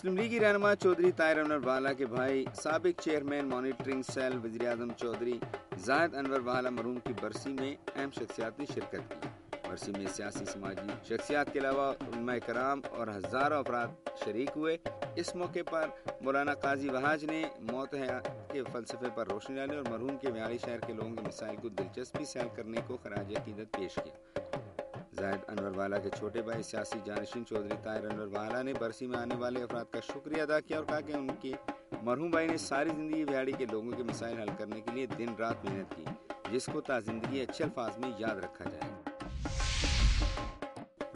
مسلم لیگی رہنما چودھری طاہر انور والا کے بھائی سابق چیئرمین مانیٹرنگ سیل وزیراعظم چودھری زاہد انور والا مرحوم کی برسی میں اہم شخصیات نے شرکت کی۔ برسی میں سیاسی سماجی شخصیات کے علاوہ علماء کرام اور ہزاروں افراد شریک ہوئے۔ اس موقع پر مولانا قاضی وحاج نے موت حیات کے فلسفے پر روشنی ڈالی اور مرحوم کے ویاڑی شہر کے لوگوں کے مسائل کو دلچسپی سے حل کرنے کو خراج عقیدت پیش کیا۔ زاہد انور والا کے چھوٹے بھائی سیاسی جانشین چودھری طاہر انور والا نے برسی میں آنے والے افراد کا شکریہ ادا کیا اور کہا کہ ان کے مرحوم بھائی نے ساری زندگی ویاڑی کے لوگوں کے مسائل حل کرنے کے لیے دن رات محنت کی، جس کو تا زندگی اچھے الفاظ میں یاد رکھا جائے۔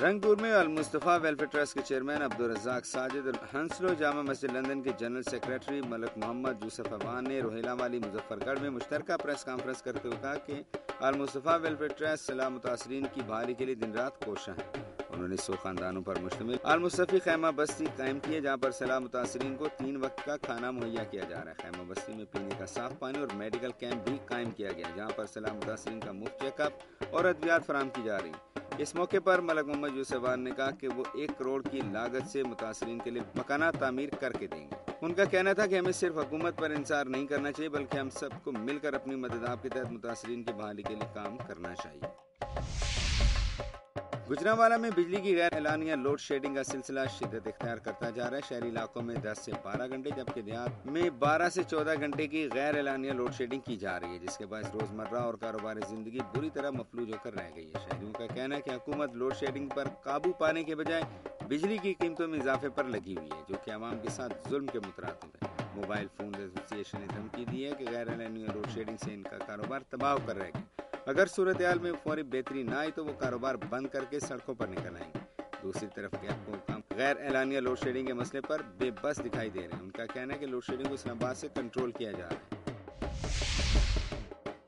رنگپور میں المصطفیٰ ویلفیئر ٹرسٹ کے چیئرمین عبدالرزاق ساجد اور ہنسلو جامع مسجد لندن کے جنرل سیکریٹری ملک محمد یوسف افغان نے روہیلا والی مظفر گڑھ میں مشترکہ پریس کانفرنس کرتے ہوئے کہا کہ المصطفیٰ ویلفیئر ٹرسٹ سیلاب متاثرین کی بحالی کے لیے دن رات کوشاں ہے۔ انہوں نے 100 خاندانوں پر مشتمل المصطفی خیمہ بستی قائم کی ہے، جہاں پر سیلاب متاثرین کو 3 وقت کا کھانا مہیا کیا جا رہا ہے۔ خیمہ بستی میں پینے کا صاف پانی اور میڈیکل کیمپ بھی قائم کیا گیا ہے، جہاں پر سیلاب متاثرین کا مفت چیک اپ اور ادویات فراہم کی جا رہی ہیں۔ اس موقع پر ملک محمد یوسف افغان نے کہا کہ وہ 1 کروڑ کی لاگت سے متاثرین کے لیے مکانات تعمیر کر کے دیں گے۔ ان کا کہنا تھا کہ ہمیں صرف حکومت پر انحصار نہیں کرنا چاہیے، بلکہ ہم سب کو مل کر اپنی مدد آپ کے تحت متاثرین کی بحالی کے لیے کام کرنا چاہیے۔ گجرانوالہ میں بجلی کی غیر اعلانیہ لوڈ شیڈنگ کا سلسلہ شدت اختیار کرتا جا رہا ہے۔ شہری علاقوں میں 10 سے 12 گھنٹے جبکہ دیہات میں 12 سے 14 گھنٹے کی غیر اعلانیہ لوڈ شیڈنگ کی جا رہی ہے، جس کے باعث روزمرہ اور کاروباری زندگی بری طرح مفلوج ہو کر رہ گئی ہے۔ شہریوں کا کہنا ہے کہ حکومت لوڈ شیڈنگ پر قابو پانے کے بجائے بجلی کی قیمتوں میں اضافے پر لگی ہوئی ہے، جو کہ عوام کے ساتھ ظلم کے مترادف ہے۔ موبائل فون ایسوسی ایشن نے دھمکی دی ہے کہ غیر اعلانیہ لوڈ شیڈنگ سے ان کا کاروبار تباہ ہو کر رہ گیا۔ اگر صورتحال میں فوری بہتری نہ آئی تو وہ کاروبار بند کر کے سڑکوں پر نکل آئیں گے۔ دوسری طرف غیر اعلانیہ لوڈ شیڈنگ کے مسئلے پر بے بس دکھائی دے رہے ہیں۔ ان کا کہنا ہے کہ لوڈ شیڈنگ کو اسلام آباد سے کنٹرول کیا جا رہا ہے۔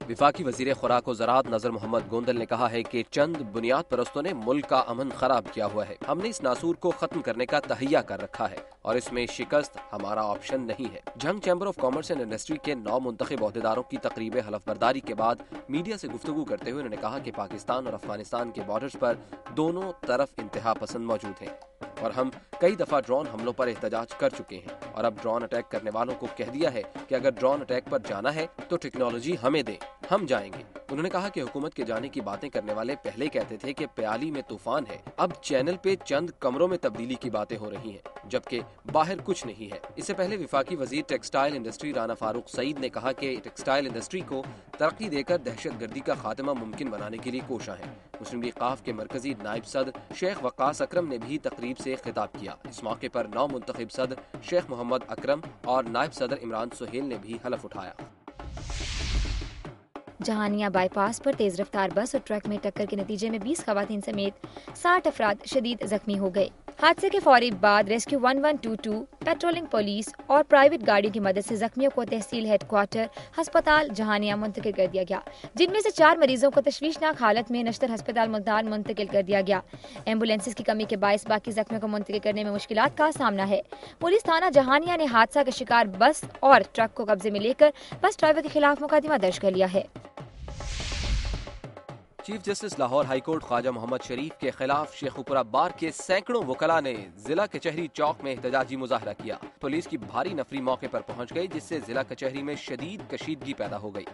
وفاقی وزیر خوراک و زراعت نذر محمد گوندل نے کہا ہے کہ چند بنیاد پرستوں نے ملک کا امن خراب کیا ہوا ہے۔ ہم نے اس ناسور کو ختم کرنے کا تہیہ کر رکھا ہے اور اس میں شکست ہمارا آپشن نہیں ہے۔ Jhang chamber of commerce and industry کے 9 منتخب عہدیداروں کی تقریب حلف برداری کے بعد میڈیا سے گفتگو کرتے ہوئے انہوں نے کہا کہ پاکستان اور افغانستان کے بارڈرز پر دونوں طرف انتہا پسند موجود ہیں اور ہم کئی دفعہ ڈرون حملوں پر احتجاج کر چکے ہیں اور اب ڈرون اٹیک کرنے والوں کو کہہ دیا ہے کہ اگر ڈرون اٹیک پر جانا ہے تو ٹیکنالوجی ہمیں دیں، ہم جائیں گے۔ انہوں نے کہا کہ حکومت کے جانے کی باتیں کرنے والے پہلے کہتے تھے کہ پیالی میں طوفان ہے، اب چینل پہ چند کمروں میں تبدیلی کی باتیں ہو رہی ہیں جبکہ باہر کچھ نہیں ہے۔ اس سے پہلے وفاقی وزیر ٹیکسٹائل انڈسٹری رانا فاروق سعید نے کہا کہ ٹیکسٹائل انڈسٹری کو ترقی دے کر دہشت گردی کا خاتمہ ممکن بنانے کے لیے کوشاں ہیں۔ مسلم لیگ ق کے مرکزی نائب صدر شیخ وقاص اکرم نے بھی تقریب سے خطاب کیا۔ اس موقع پر 9 منتخب صدر شیخ محمد اکرم اور نائب صدر عمران سہیل نے بھی حلف اٹھایا۔ جہانیہ بائی پاس پر تیز رفتار بس اور ٹرک میں ٹکر کے نتیجے میں 20 خواتین سمیت 60 افراد شدید زخمی ہو گئے۔ حادثے کے فوری بعد ریسکیو 1122 پیٹرولنگ پولیس اور پرائیویٹ گاڑیوں کی مدد سے زخمیوں کو تحصیل ہیڈ کوارٹر ہسپتال جہانیہ منتقل کر دیا گیا، جن میں سے 4 مریضوں کو تشویشناک حالت میں نشتر ہسپتال ملتان منتقل کر دیا گیا۔ ایمبولینسز کی کمی کے باعث باقی زخمیوں کو منتقل کرنے میں مشکلات کا سامنا ہے۔ پولیس تھانہ جہانیہ نے حادثہ کا شکار بس اور ٹرک کو قبضے میں لے کر بس ڈرائیور کے خلاف مقدمہ درج کر لیا ہے۔ Chief justice Lahore high court Khawaja Muhammad Sharif کے خلاف شیخوپورہ بار کے سینکڑوں وکلاء نے ضلع کچہری چوک میں احتجاجی مظاہرہ کیا۔ پولیس کی بھاری نفری موقع پر پہنچ گئی، جس سے ضلع کچہری میں شدید کشیدگی پیدا ہو گئی۔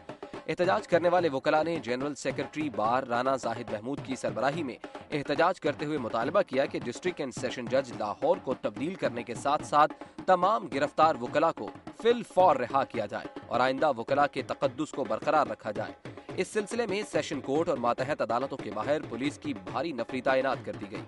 احتجاج کرنے والے وکلاء نے جنرل سیکرٹری بار رانا زاہد محمود کی سربراہی میں احتجاج کرتے ہوئے مطالبہ کیا کہ ڈسٹرکٹ اینڈ سیشن جج لاہور کو تبدیل کرنے کے ساتھ ساتھ تمام گرفتار وکلاء کو فی الفور رہا کیا جائے اور آئندہ وکلاء کے تقدس کو برقرار رکھا جائے۔ اس سلسلے میں سیشن کورٹ اور ماتحت عدالتوں کے باہر پولیس کی بھاری نفری تعینات کر دی گئی۔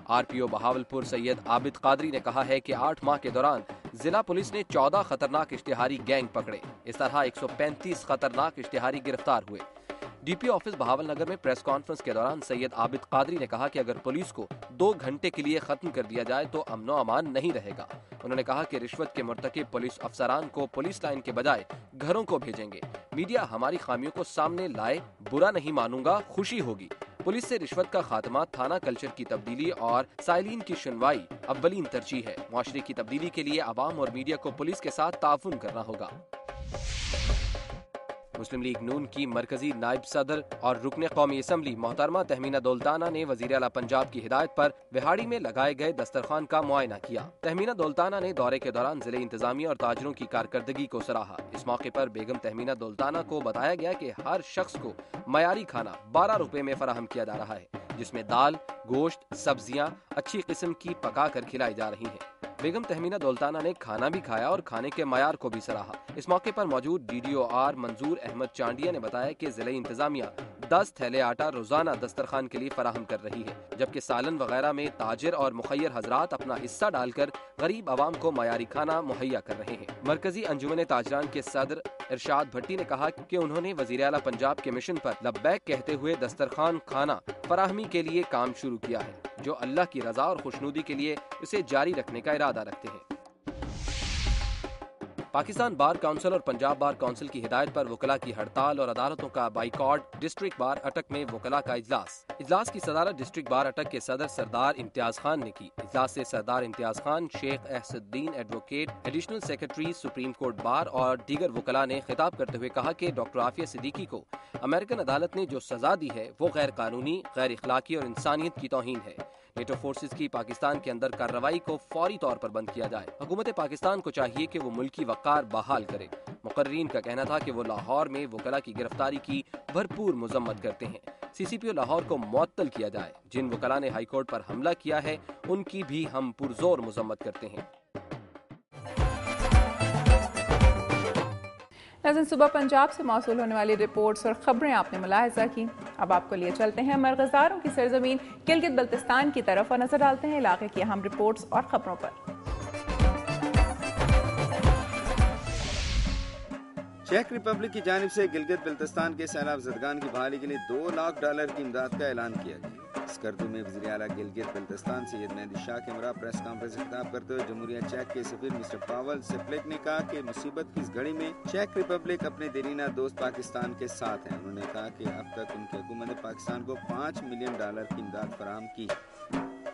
آر پی او بہاولپور سید عابد قادری نے کہا ہے کہ 8 ماہ کے دوران ضلع پولیس نے 14 خطرناک اشتہاری گینگ پکڑے۔ اس طرح 135 خطرناک اشتہاری گرفتار ہوئے۔ D P office Bahawal Nagar میں پریس کانفرنس کے دوران سید عابد قادری نے کہا کہ اگر پولیس کو 2 گھنٹے کے لیے ختم کر دیا جائے تو امن و امان نہیں رہے گا۔ انہوں نے کہا کہ رشوت کے مرتکب پولیس افسران کو پولیس لائن کے بجائے گھروں کو بھیجیں گے۔ میڈیا ہماری خامیوں کو سامنے لائے، برا نہیں مانوں گا، خوشی ہوگی۔ پولیس سے رشوت کا خاتمہ، تھانہ کلچر کی تبدیلی اور سائلین کی سنوائی اولین ترجیح ہے۔ معاشرے کی تبدیلی کے لیے عوام اور میڈیا کو پولیس کے ساتھ تعاون کرنا ہوگا۔ مسلم لیگ نون کی مرکزی نائب صدر اور رکن قومی اسمبلی محترمہ تہمینہ دولتانہ نے وزیر اعلیٰ پنجاب کی ہدایت پر بہاڑی میں لگائے گئے دسترخوان کا معائنہ کیا۔ تہمینہ دولتانہ نے دورے کے دوران ضلع انتظامیہ اور تاجروں کی کارکردگی کو سراہا۔ اس موقع پر بیگم تہمینہ دولتانہ کو بتایا گیا کہ ہر شخص کو معیاری کھانا 12 روپے میں فراہم کیا جا رہا ہے، جس میں دال، گوشت، سبزیاں اچھی قسم کی پکا کر کھلائی جا رہی ہیں۔ بیگم تہمینہ دولتانہ نے کھانا بھی کھایا اور کھانے کے معیار کو بھی سراہا۔ اس موقع پر موجود DDOR منظور احمد چانڈیا نے بتایا کہ ضلع انتظامیہ 10 تھیلے آٹا روزانہ دسترخوان کے لیے فراہم کر رہی ہے، جبکہ سالن وغیرہ میں تاجر اور مخیر حضرات اپنا حصہ ڈال کر غریب عوام کو معیاری کھانا مہیا کر رہے ہیں۔ مرکزی انجمن تاجران کے صدر ارشاد بھٹی نے کہا کہ انہوں نے وزیر اعلیٰ پنجاب کے مشن پر لبیک کہتے ہوئے دسترخوان کھانا فراہمی کے لیے کام شروع کیا ہے، جو اللہ کی رضا اور خوشنودی کے لیے اسے جاری رکھنے کا ارادہ رکھتے ہیں۔ پاکستان بار کونسل اور پنجاب بار کونسل کی ہدایت پر وکلاء کی ہڑتال اور عدالتوں کا بائیکاٹ۔ ڈسٹرکٹ بار اٹک میں وکلاء کا اجلاس کی صدارت ڈسٹرکٹ بار اٹک کے صدر سردار امتیاز خان نے کی۔ اجلاس سے سردار امتیاز خان، شیخ احسد الدین advocate, additional secretary supreme court bar اور دیگر وکلاء نے خطاب کرتے ہوئے کہا کہ ڈاکٹر عافیہ صدیقی کو امریکن عدالت نے جو سزا دی ہے وہ غیر قانونی، غیر اخلاقی اور انسانیت کی توہین ہے۔ نیٹو فورسز کی پاکستان کے اندر کارروائی کو فوری طور پر بند کیا جائے۔ حکومت پاکستان کو چاہیے کہ وہ ملکی وقار بحال کرے۔ مقررین کا کہنا تھا کہ وہ لاہور میں وکلاء کی گرفتاری کی بھرپور مذمت کرتے ہیں۔ CCPO لاہور کو معطل کیا جائے۔ جن وکلاء نے ہائی کورٹ پر حملہ کیا ہے ان کی بھی ہم پرزور مذمت کرتے ہیں۔ ناظرین، صبح پنجاب سے موصول ہونے والی رپورٹس اور خبریں آپ نے ملاحظہ کی۔ اب آپ کو لیے چلتے ہیں مرغزاروں کی سرزمین گلگت بلتستان کی طرف اور نظر ڈالتے ہیں علاقے کی اہم رپورٹس اور خبروں پر۔ چیک ریپبلک کی جانب سے گلگت بلتستان کے سیلاب زدگان کی بحالی کے لیے $2 لاکھ کی امداد کا اعلان کیا گیا۔ اسکردو میں وزیر اعلیٰ گلگت بلتستان سید مہدی شاہ کے ہمراہ پریس کانفرنس سے خطاب کرتے ہوئے جمہوریہ چیک کے سفیر مسٹر پاول سپلک نے کہا کہ مصیبت کی اس گھڑی میں چیک ریپبلک اپنے دیرینہ دوست پاکستان کے ساتھ ہیں۔ انہوں نے کہا کہ اب تک ان کی حکومت نے پاکستان کو $5 ملین کی امداد فراہم کی۔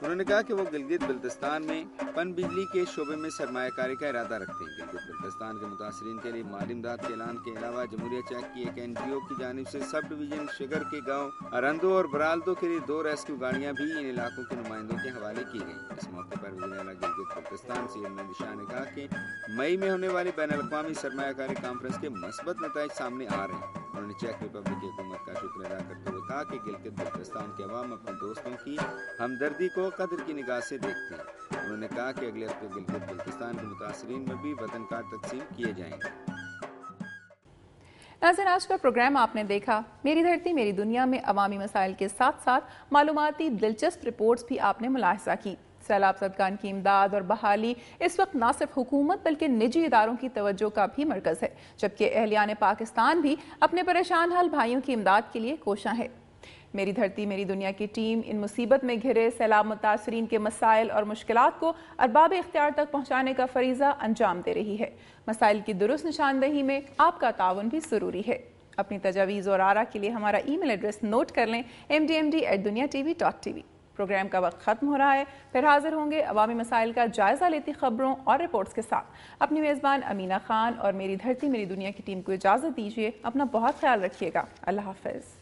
انہوں نے کہا کہ وہ گلگت بلتستان میں پن بجلی کے شعبے میں سرمایہ کاری کا ارادہ رکھتے ہیں۔ گلگت بلتستان کے متاثرین کے لیے مالی امداد کے اعلان کے علاوہ جمہوریہ چیک کی ایک NGO کی جانب سے سب ڈویژن شگر کے گاؤں ارندو اور برالدو کے لیے 2 ریسکیو گاڑیاں بھی ان علاقوں کے نمائندوں کے حوالے کی گئیں۔ اس موقع پر وزیر اعلیٰ گلگت بلتستان سید مہدی شاہ نے کہا کہ مئی میں ہونے والی بین الاقوامی سرمایہ کاری کانفرنس کے مثبت نتائج سامنے آ رہے ہیں۔ انہوں نے چیک ریپبلک کی حکومت کا شکر ادا کرتے ہوئے کہا کہ گلگت بلتستان کے عوام اپنے دوستوں کی ہمدردی کو قدر کی نگاہ سے دیکھتے ہیں۔ انہوں نے کہا کہ اگلے ہفتے گلگت بلتستان کے متاثرین میں بھی وطن کارڈ تقسیم کیے جائیں گے۔ ناظرین، آج کا پروگرام آپ نے دیکھا۔ میری دھرتی میری دنیا میں عوامی مسائل کے ساتھ ساتھ معلوماتی دلچسپ رپورٹس بھی آپ نے ملاحظہ کی۔ سیلاب زدگان کی امداد اور بحالی اس وقت نہ صرف حکومت بلکہ نجی اداروں کی توجہ کا بھی مرکز ہے، جبکہ اہلیان پاکستان بھی اپنے پریشان حال بھائیوں کی امداد کے لیے کوشاں ہے۔ میری دھرتی میری دنیا کی ٹیم ان مصیبت میں گھرے سیلاب متاثرین کے مسائل اور مشکلات کو ارباب اختیار تک پہنچانے کا فریضہ انجام دے رہی ہے۔ مسائل کی درست نشاندہی میں آپ کا تعاون بھی ضروری ہے۔ اپنی تجاویز اور آراء کے لیے ہمارا ای میل ایڈریس نوٹ کر لیں، mdmd@duniatv.tv۔ پروگرام کا وقت ختم ہو رہا ہے، پھر حاضر ہوں گے عوامی مسائل کا جائزہ لیتی خبروں اور رپورٹس کے ساتھ۔ اپنی میزبان امینہ خان اور میری دھرتی میری دنیا کی ٹیم کو اجازت دیجیے۔ اپنا بہت خیال رکھیے گا۔ اللہ حافظ۔